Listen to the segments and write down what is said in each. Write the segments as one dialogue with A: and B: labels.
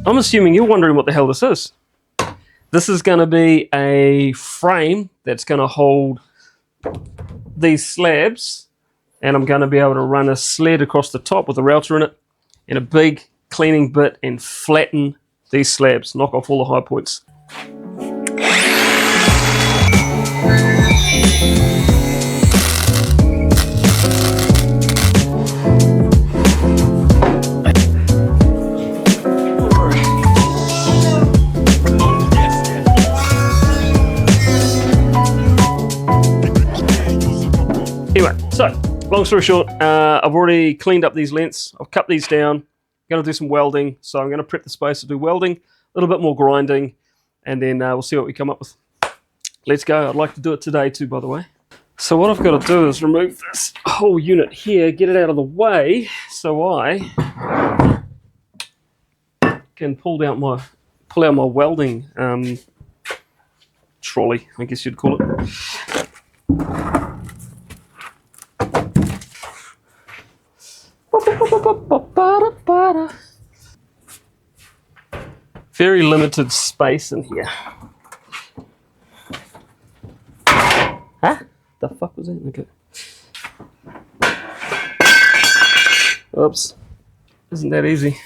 A: I'm assuming you're wondering what the hell this is. This is going to be a frame that's going to hold these slabs, and I'm going to be able to run a sled across the top with a router in it and a big cleaning bit and flatten these slabs, knock off all the high points. Anyway, so long story short, I've already cleaned up these lengths. I've cut these down. I'm going to do some welding, so I'm going to prep the space to do welding, a little bit more grinding, and then we'll see what we come up with. Let's go. I'd like to do it today too, by the way. So what I've got to do is remove this whole unit here, get it out of the way, so I can pull out my welding trolley, I guess you'd call it. Very limited space in here. Huh? The fuck was that? Okay. Oops. Isn't that easy?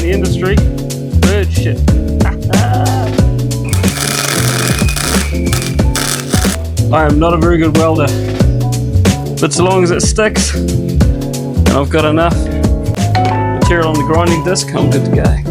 A: Industry bird shit. I am not a very good welder, but so long as it sticks and I've got enough material on the grinding disc, I'm good to go.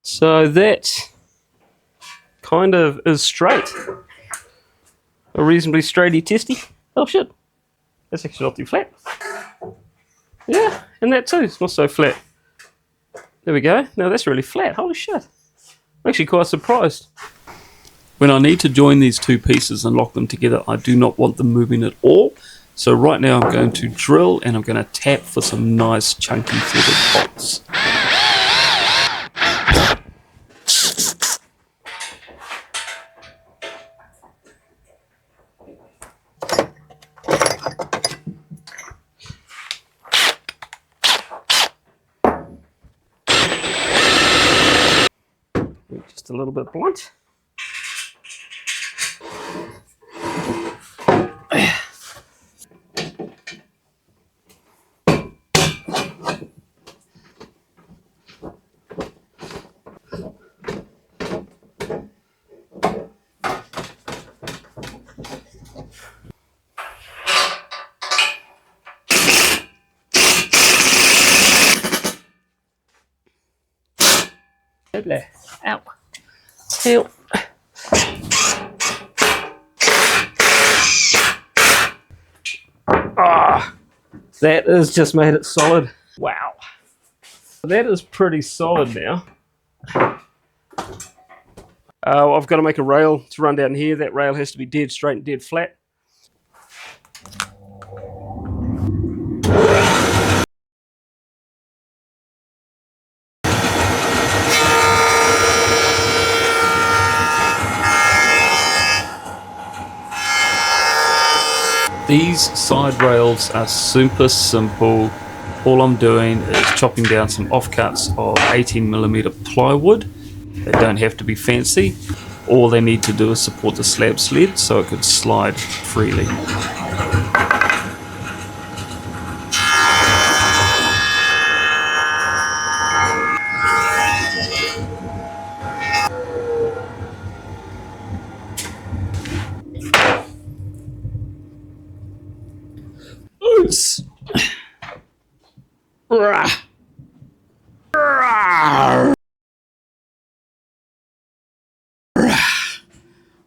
A: So that kind of is straight. A reasonably straighty testy. Oh shit. That's actually not too flat. Yeah, and that too, it's not so flat. There we go. Now that's really flat. Holy shit. I'm actually quite surprised. When I need to join these two pieces and lock them together, I do not want them moving at all. So right now I'm going to drill and I'm going to tap for some nice chunky threaded bolts. Just a little bit blunt. Ow. Help. Ah. That has just made it solid. Wow. That is pretty solid now. I've got to make a rail to run down here. That rail has to be dead straight and dead flat. These side rails are super simple. All I'm doing is chopping down some offcuts of 18mm plywood. They don't have to be fancy. All they need to do is support the slab sled so it could slide freely. Oops.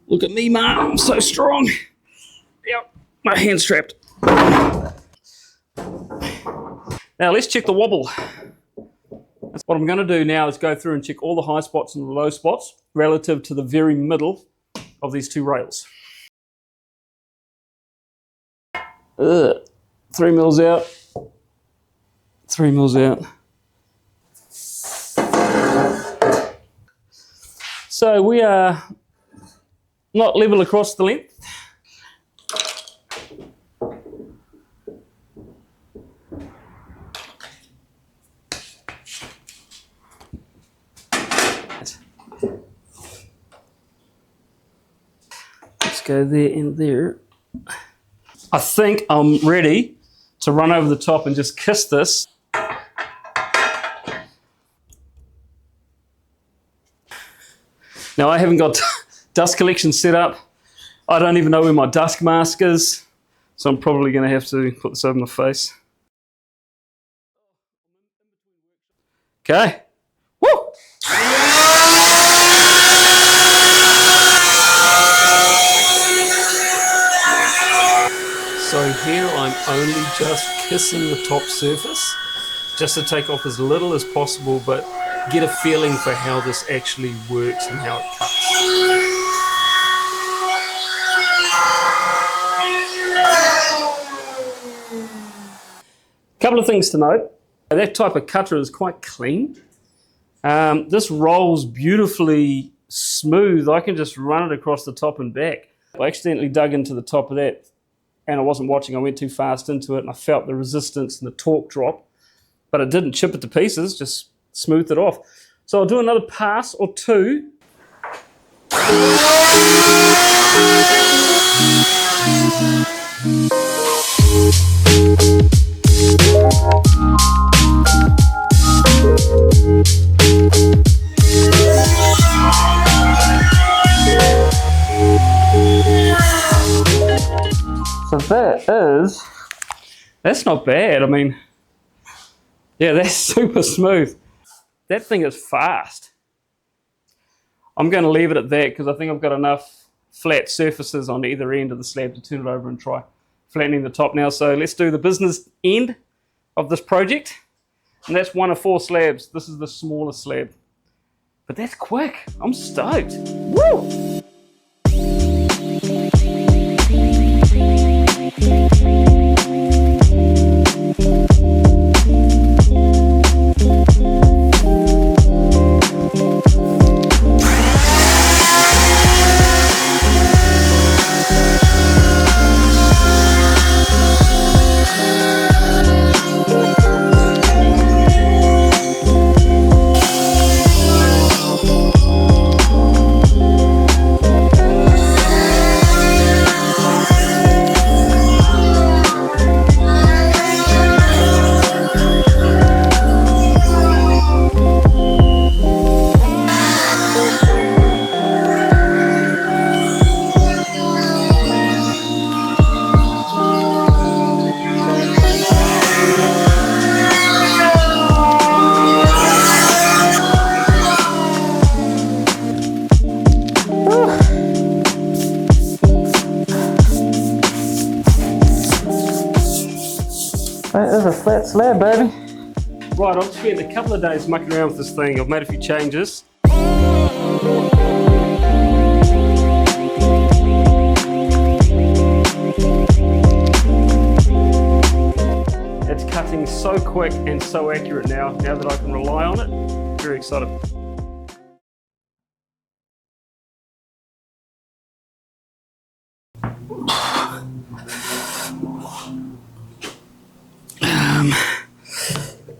A: Look at me, man. I'm so strong. Yep, my hand's trapped. Now let's check the wobble. What I'm going to do now is go through and check all the high spots and the low spots relative to the very middle of these two rails. 3 mils out. 3 mils out. So we are not level across the length. Let's go there and there. I think I'm ready to run over the top and just kiss this. Now I haven't got dust collection set up. I don't even know where my dust mask is, so I'm probably going to have to put this over my face. Okay. Woo! So here I'm only just kissing the top surface, just to take off as little as possible, but get a feeling for how this actually works and how it cuts. Couple of things to note. That type of cutter is quite clean. This rolls beautifully smooth. I can just run it across the top and back. I accidentally dug into the top of that and I wasn't watching. I went too fast into it and I felt the resistance and the torque drop, but it didn't chip it to pieces, just smoothed it off. So I'll do another pass or two. So that's not bad. I mean, yeah, that's super smooth. That thing is fast. I'm going to leave it at that because I think I've got enough flat surfaces on either end of the slab to turn it over and try flattening the top now. So let's do the business end of this project. And that's 1 of 4 slabs. This is the smallest slab. But that's quick. I'm stoked. Woo! That is a flat slab, baby. Right, I've spent a couple of days mucking around with this thing. I've made a few changes. It's cutting so quick and so accurate now that I can rely on it. Very excited.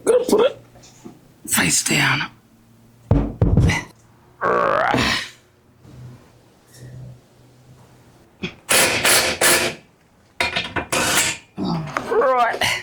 A: Gotta put it face down. Right.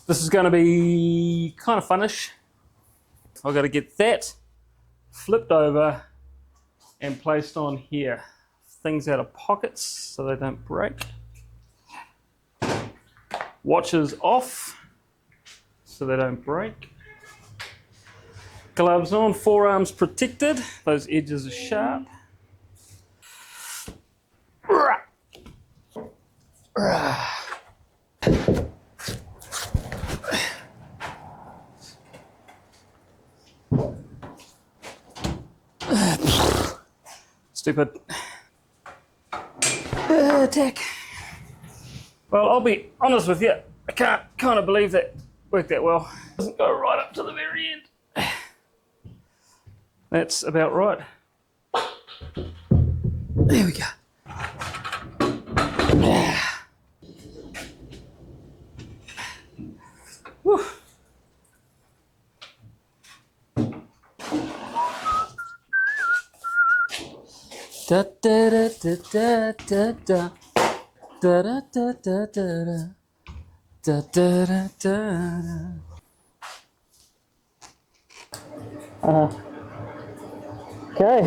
A: This is going to be kind of funnish. I've got to get that flipped over and placed on here. Things out of pockets so they don't break. Watches off so they don't break. Gloves on, forearms protected. Those edges are sharp. Stupid. Attack. Well, I'll be honest with you, I can't kind of believe that worked that well. It doesn't go right up to the very end. That's about right. There we go. Whew. Da da da da da da da da da da da da da da da. Okay.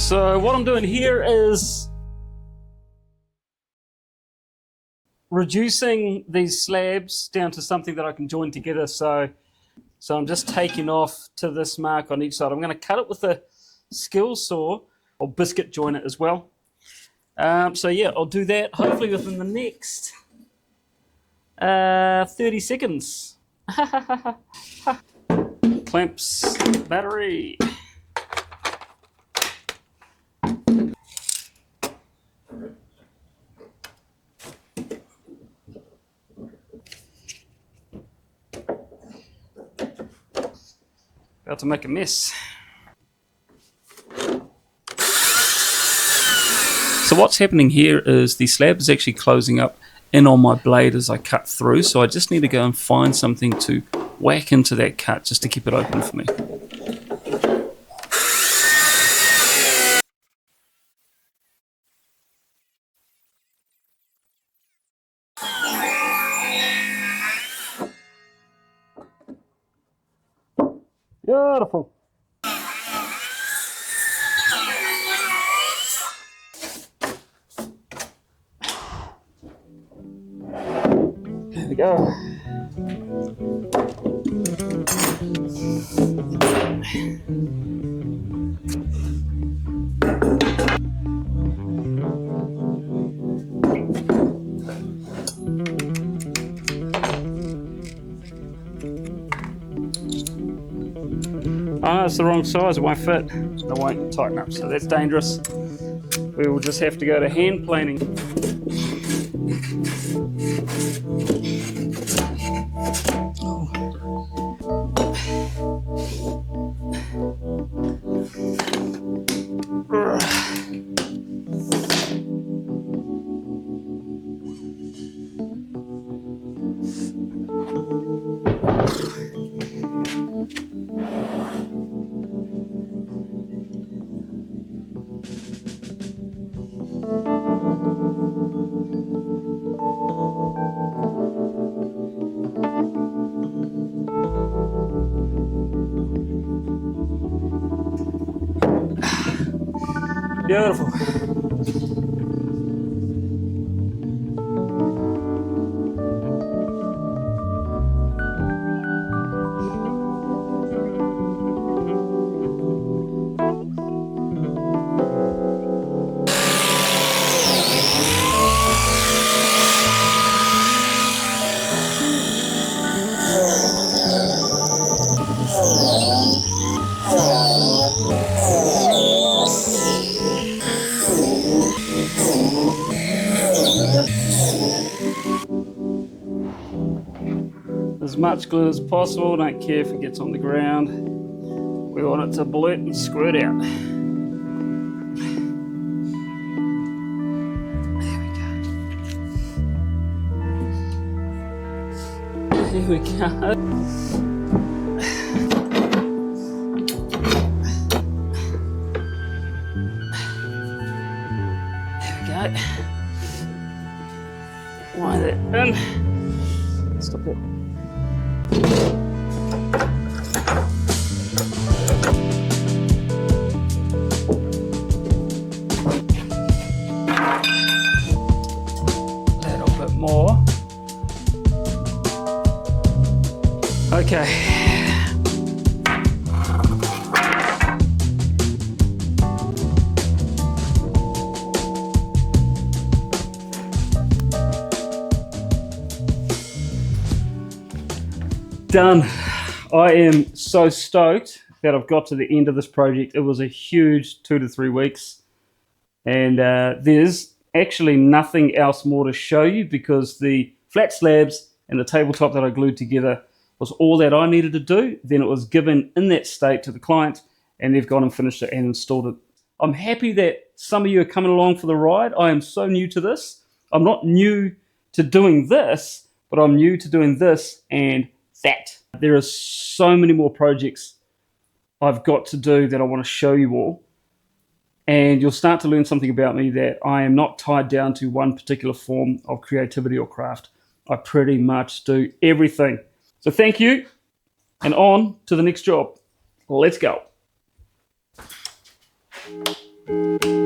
A: So what I'm doing here is reducing these slabs down to something that I can join together. So I'm just taking off to this mark on each side. I'm going to cut it with a skill saw, or biscuit join it as well. So yeah, I'll do that hopefully within the next 30 seconds. Clamps, battery. About to make a mess. So what's happening here is the slab is actually closing up in on my blade as I cut through, so I just need to go and find something to whack into that cut just to keep it open for me. Beautiful. There we go. Oh no, it's the wrong size, it won't fit. It won't tighten up, so that's dangerous. We will just have to go to hand planing. Beautiful. As much glue as possible, don't care if it gets on the ground. We want it to blurt and squirt out. There we go. There we go. Wind it in. Stop it. More. Okay. Done. I am so stoked that I've got to the end of this project. It was a huge 2 to 3 weeks, and there's actually nothing else more to show you because the flat slabs and the tabletop that I glued together was all that I needed to do. Then it was given in that state to the client, and they've gone and finished it and installed it. I'm happy that some of you are coming along for the ride. I am so new to this. I'm not new to doing this, but I'm new to doing this and that. There are so many more projects I've got to do that I want to show you all. And you'll start to learn something about me, that I am not tied down to one particular form of creativity or craft. I pretty much do everything. So thank you, and on to the next job. Let's go.
B: Make